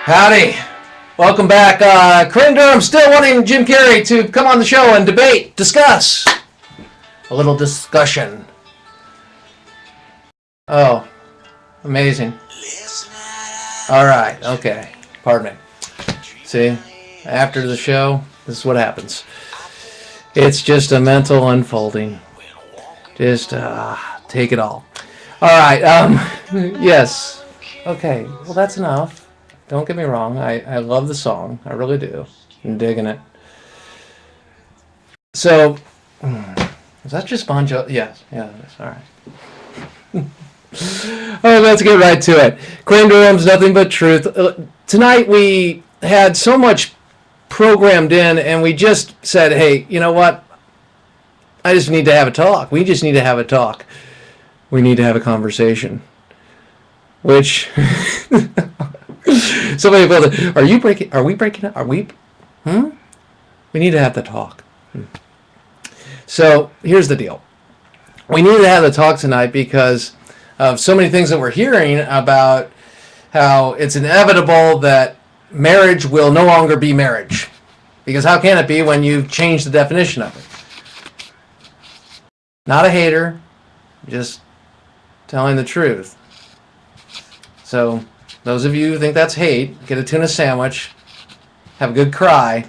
Howdy. Welcome back. Crane Durham still wanting Jim Carrey to come on the show and debate, discuss. A little discussion. Oh, amazing. All right, okay. Pardon me. See, after the show, this is what happens. It's just a mental unfolding. Just take it all. All right, yes. Okay, well, that's enough. Don't get me wrong. I love the song. I really do. I'm digging it. So, is that just Bon Jovi? Yes. Yeah, that's all right. Oh, let's get right to it. Crane Durham's Nothing But Truth. Tonight we had so much programmed in, and we just said, hey, you know what? I just need to have a talk. We just need to have a talk. We need to have a conversation. Which... Somebody called it, are we breaking up? We need to have the talk. So here's the deal. We need to have the talk tonight because of so many things that we're hearing about how it's inevitable that marriage will no longer be marriage. Because how can it be when you've changed the definition of it? Not a hater, just telling the truth. So those of you who think that's hate, get a tuna sandwich, have a good cry,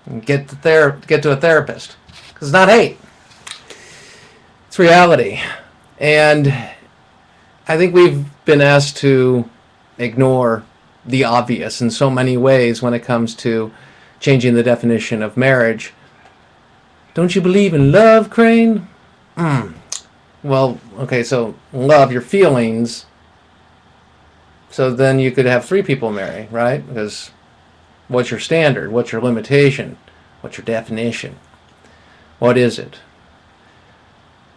and get to a therapist. Because it's not hate. It's reality. And I think we've been asked to ignore the obvious in so many ways when it comes to changing the definition of marriage. Don't you believe in love, Crane? Well, okay, so love, your feelings. So then you could have 3 people marry, right? Because what's your standard? What's your limitation? What's your definition? What is it?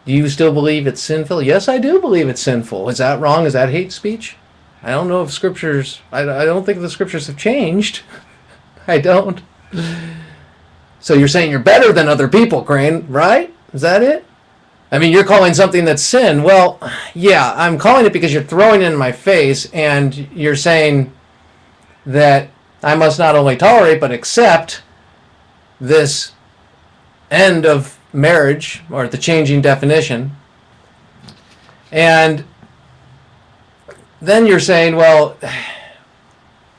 Do you still believe it's sinful? Yes, I do believe it's sinful. Is that wrong? Is that hate speech? I don't know if scriptures... I don't think the scriptures have changed. I don't. So you're saying you're better than other people, Crane, right? Is that it? I mean, you're calling something that's sin. Well, yeah, I'm calling it because you're throwing it in my face and you're saying that I must not only tolerate but accept this end of marriage or the changing definition. And then you're saying, well,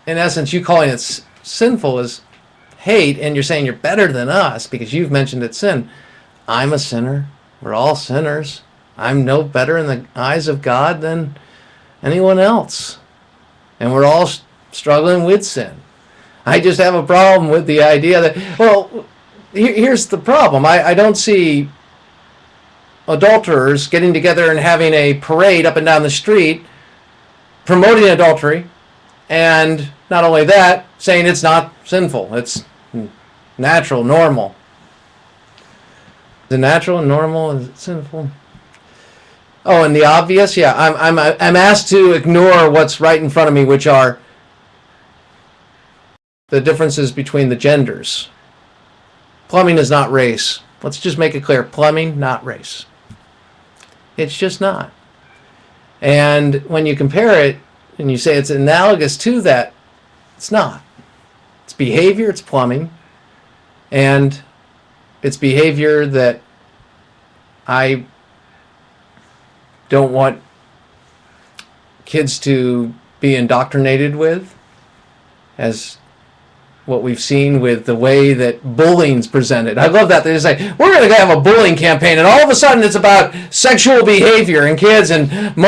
in essence, you calling it sinful is hate, and you're saying you're better than us because you've mentioned it's sin. I'm a sinner. We're all sinners. I'm no better in the eyes of God than anyone else. And we're all struggling with sin. I just have a problem with the idea that, well, here's the problem. I don't see adulterers getting together and having a parade up and down the street promoting adultery, and not only that, saying it's not sinful. It's natural, normal. Is it natural and normal? Is it sinful? Oh, and the obvious? Yeah, I'm asked to ignore what's right in front of me, which are the differences between the genders. Plumbing is not race. Let's just make it clear. Plumbing, not race. It's just not. And when you compare it and you say it's analogous to that, it's not. It's behavior, it's plumbing, and it's behavior that I don't want kids to be indoctrinated with, as what we've seen with the way that bullying's presented. I love that. They just say, we're going to have a bullying campaign, and all of a sudden it's about sexual behavior in kids and having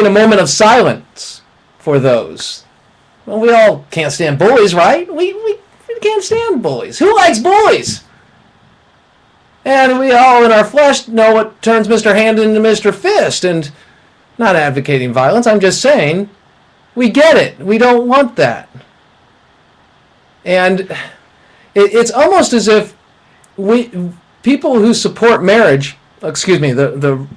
a moment of silence for those. Well, we all can't stand bullies, right? We can't stand bullies. Who likes bullies? And we all in our flesh know what turns Mr. Hand into Mr. Fist, and not advocating violence. I'm just saying we get it. We don't want that. And it's almost as if people who support marriage, the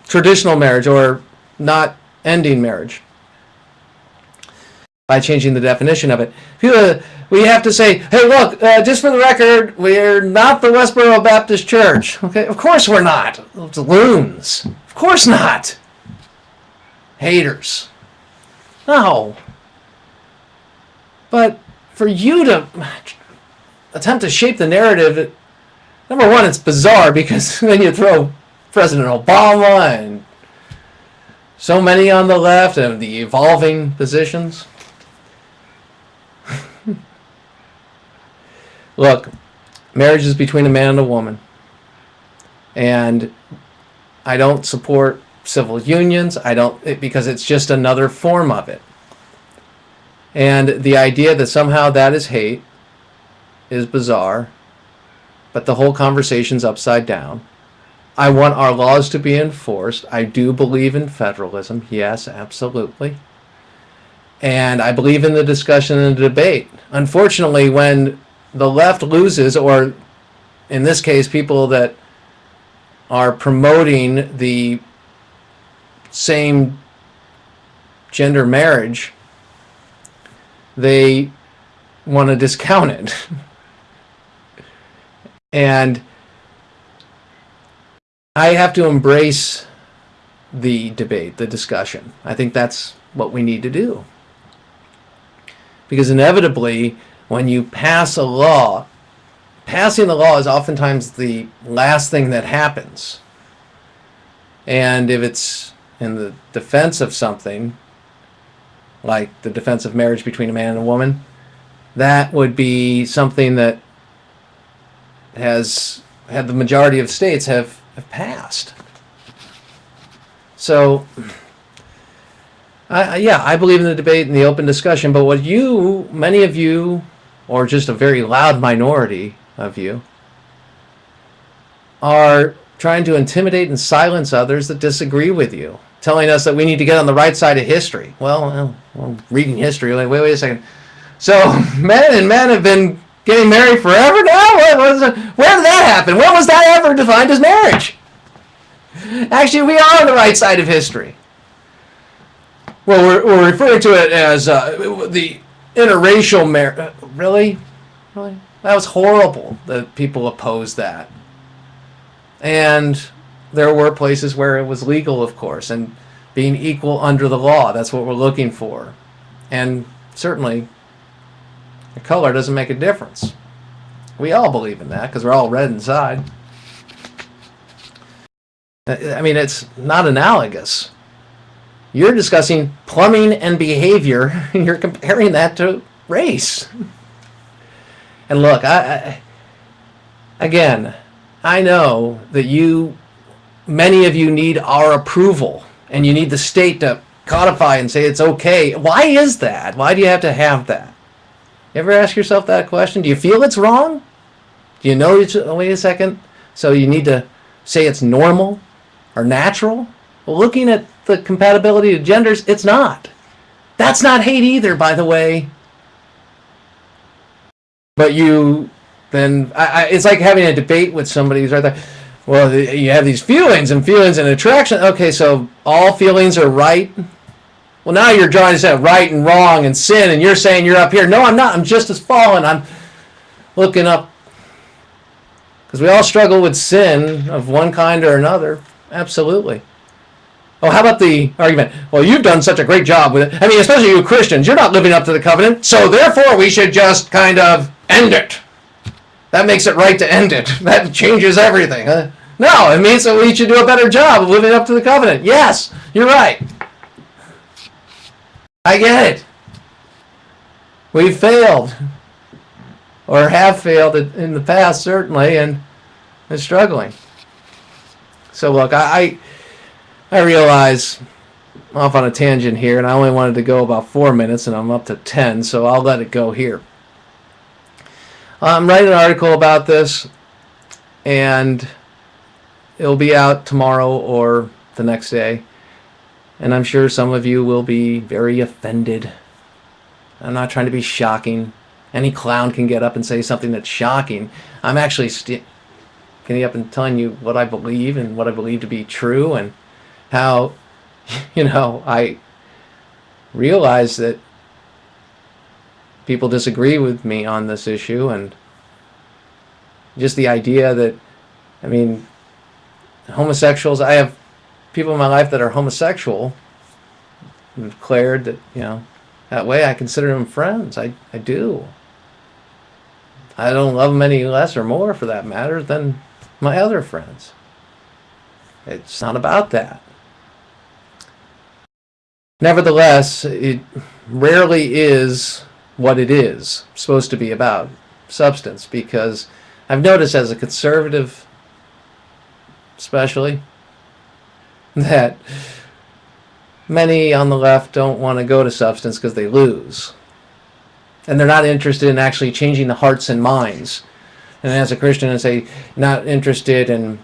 traditional marriage or not ending marriage by changing the definition of it. We have to say, hey, look, just for the record, we're not the Westboro Baptist Church. Okay, of course we're not. It's loons. Of course not. Haters. No. But for you to attempt to shape the narrative, number one, it's bizarre because then you throw President Obama and so many on the left and the evolving positions. Look, marriage is between a man and a woman. And I don't support civil unions. Because it's just another form of it. And the idea that somehow that is hate is bizarre. But the whole conversation's upside down. I want our laws to be enforced. I do believe in federalism. Yes, absolutely. And I believe in the discussion and the debate. Unfortunately, when the left loses, or in this case, people that are promoting the same gender marriage, they want to discount it. And I have to embrace the debate, the discussion. I think that's what we need to do. Because inevitably, when you pass a law, passing the law is oftentimes the last thing that happens. And if it's in the defense of something, like the defense of marriage between a man and a woman, that would be something that has had the majority of states have passed. So, I believe in the debate and the open discussion, but what many of you, or just a very loud minority of you, are trying to intimidate and silence others that disagree with you, telling us that we need to get on the right side of history. Well, reading history, like, wait a second. So, men have been getting married forever now? Where did that happen? When was that ever defined as marriage? Actually, we are on the right side of history. Well, we're referring to it as the interracial marriage. Really? That was horrible that people opposed that. And there were places where it was legal, of course, and being equal under the law. That's what we're looking for. And certainly, the color doesn't make a difference. We all believe in that because we're all red inside. I mean, it's not analogous. You're discussing plumbing and behavior, and you're comparing that to race. And look, again, I know that many of you need our approval, and you need the state to codify and say it's okay. Why is that? Why do you have to have that? You ever ask yourself that question? Do you feel it's wrong? Do you know, wait a second, so you need to say it's normal or natural? Well, looking at the compatibility of genders, it's not. That's not hate either, by the way. But it's like having a debate with somebody who's right there. Well, you have these feelings and attraction. Okay, so all feelings are right. Well, now you're trying to say right and wrong and sin, and you're saying you're up here. No, I'm not. I'm just as fallen. I'm looking up. Because we all struggle with sin of one kind or another. Absolutely. Oh, how about the argument? Well, you've done such a great job with it. I mean, especially you Christians. You're not living up to the covenant, so therefore we should just kind of end it. That makes it right to end it. That changes everything. Huh? No, it means that we should do a better job of living up to the covenant. Yes, you're right. I get it. We've failed. Or have failed in the past, certainly, and are struggling. So look, I realize I'm off on a tangent here, and I only wanted to go about 4 minutes, and I'm up to 10, so I'll let it go here. I'm writing an article about this, and it'll be out tomorrow or the next day. And I'm sure some of you will be very offended. I'm not trying to be shocking. Any clown can get up and say something that's shocking. I'm actually getting up and telling you what I believe and what I believe to be true, and how, I realize that people disagree with me on this issue, and just the idea that, homosexuals, I have people in my life that are homosexual, declared that, that way I consider them friends. I do. I don't love them any less or more, for that matter, than my other friends. It's not about that. Nevertheless, it rarely is what it is supposed to be about, substance, because I've noticed as a conservative, especially, that many on the left don't want to go to substance because they lose. And they're not interested in actually changing the hearts and minds. And as a Christian, I say, not interested in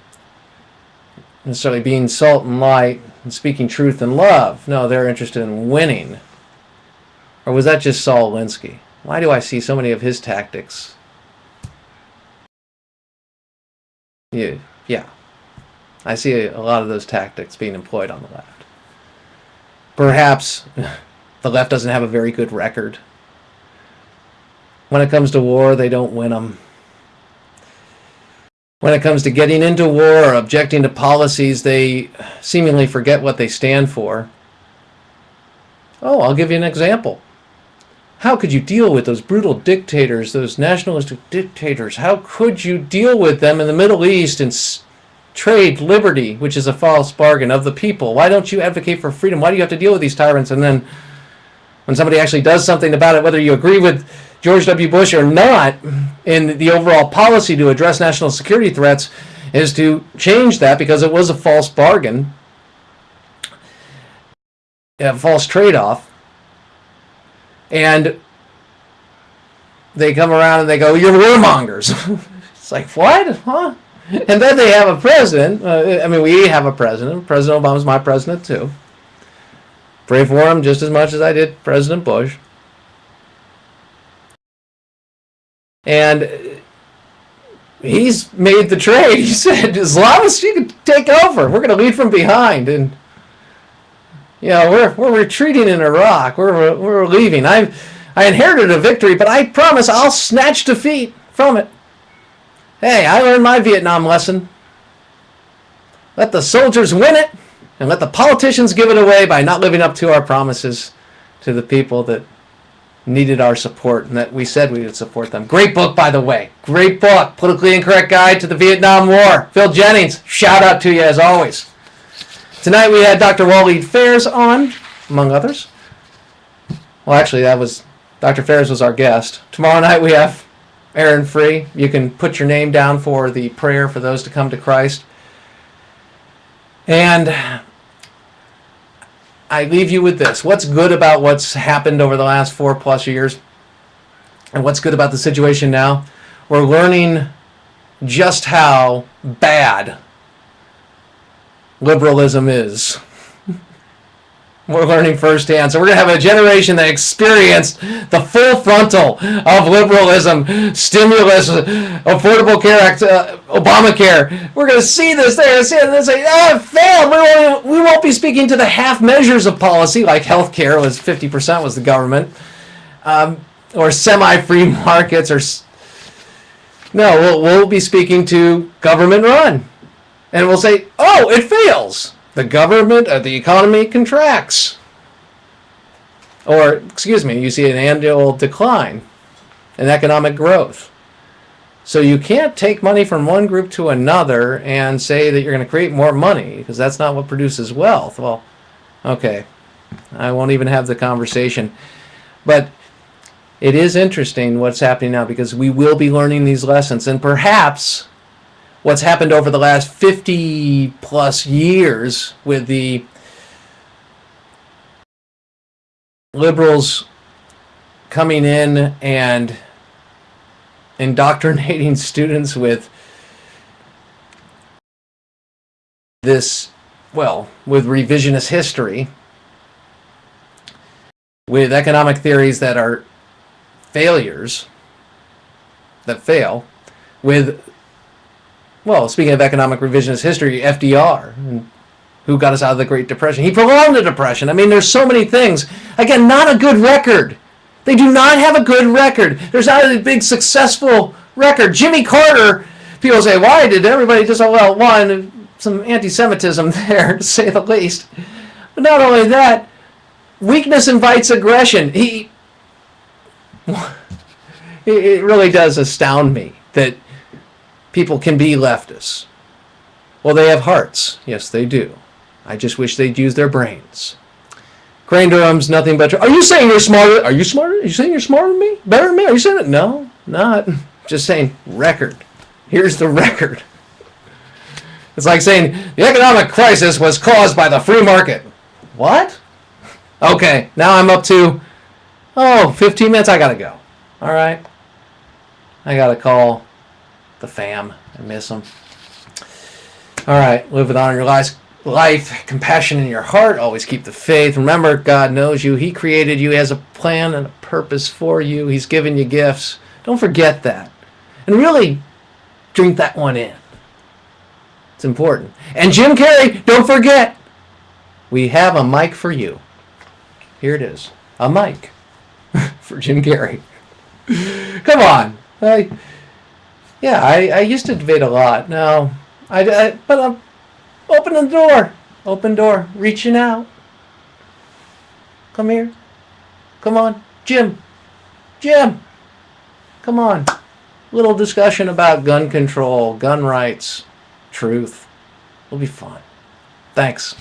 necessarily being salt and light and speaking truth and love. No, they're interested in winning. Or was that just Saul Alinsky? Why do I see so many of his tactics? Yeah. I see a lot of those tactics being employed on the left. Perhaps the left doesn't have a very good record. When it comes to war, they don't win them. When it comes to getting into war or objecting to policies, they seemingly forget what they stand for. Oh, I'll give you an example. How could you deal with those brutal dictators, those nationalistic dictators? How could you deal with them in the Middle East and trade liberty, which is a false bargain, of the people? Why don't you advocate for freedom? Why do you have to deal with these tyrants? And then when somebody actually does something about it, whether you agree with George W. Bush or not, in the overall policy to address national security threats, is to change that because it was a false bargain, a false trade-off. And they come around and they go, "You're warmongers." It's like, what? Huh? And then they have a president. We have a president. President Obama's my president too. Pray for him just as much as I did President Bush. And he's made the trade. He said, Islamists, you can take over. We're going to lead from behind. And, we're retreating in Iraq. We're leaving. I inherited a victory, but I promise I'll snatch defeat from it. Hey, I learned my Vietnam lesson. Let the soldiers win it, and let the politicians give it away by not living up to our promises to the people that needed our support and that we said we would support them. Great book, by the way. Great book. Politically Incorrect Guide to the Vietnam War. Phil Jennings, shout out to you as always. Tonight we had Dr. Waleed Fairs on, among others. Well, actually, Dr. Fairs was our guest. Tomorrow night we have Aaron Free. You can put your name down for the prayer for those to come to Christ. And I leave you with this. What's good about what's happened over the last 4+ years? And what's good about the situation now? We're learning just how bad liberalism is. We're learning firsthand. So we're going to have a generation that experienced the full frontal of liberalism, stimulus, Affordable Care Act, Obamacare. We're going to see this. They're going to see it and say, oh, it failed. We won't be speaking to the half measures of policy, like health care was 50% was the government, or semi-free markets. No, we'll be speaking to government run. And we'll say, oh, it fails. The government, the economy contracts. Or, you see an annual decline in economic growth. So you can't take money from one group to another and say that you're going to create more money, because that's not what produces wealth. Well, okay, I won't even have the conversation. But it is interesting what's happening now, because we will be learning these lessons, and perhaps what's happened over the last 50+ years with the liberals coming in and indoctrinating students with this, with revisionist history, with economic theories that are failures, that fail, with, speaking of economic revisionist history, FDR, who got us out of the Great Depression. He prolonged the Depression. There's so many things. Again, not a good record. They do not have a good record. There's not a big successful record. Jimmy Carter, people say, why did everybody just, some anti-Semitism there, to say the least. But not only that, weakness invites aggression. It really does astound me that people can be leftists. Well, they have hearts. Yes, they do. I just wish they'd use their brains. Crane Durham's nothing but... Are you saying you're smarter? Are you smarter? Are you saying you're smarter than me? Better than me? Are you saying it? No, not. Just saying record. Here's the record. It's like saying the economic crisis was caused by the free market. What? Okay, now I'm up to, 15 minutes. I gotta go. All right. I gotta call the fam. I miss them. All right, live with honor in your life, compassion in your heart. Always keep the faith. Remember, God knows you. He created you. He has a plan and a purpose for you. He's given you gifts. Don't forget that. And really drink that one in. It's important. And Jim Carrey, don't forget, we have a mic for you. Here it is. A mic for Jim Carrey. Come on. I used to debate a lot. No, but I'm open the door. Open door. Reaching out. Come here. Come on. Jim. Come on. Little discussion about gun control, gun rights, truth. It'll be fun. Thanks.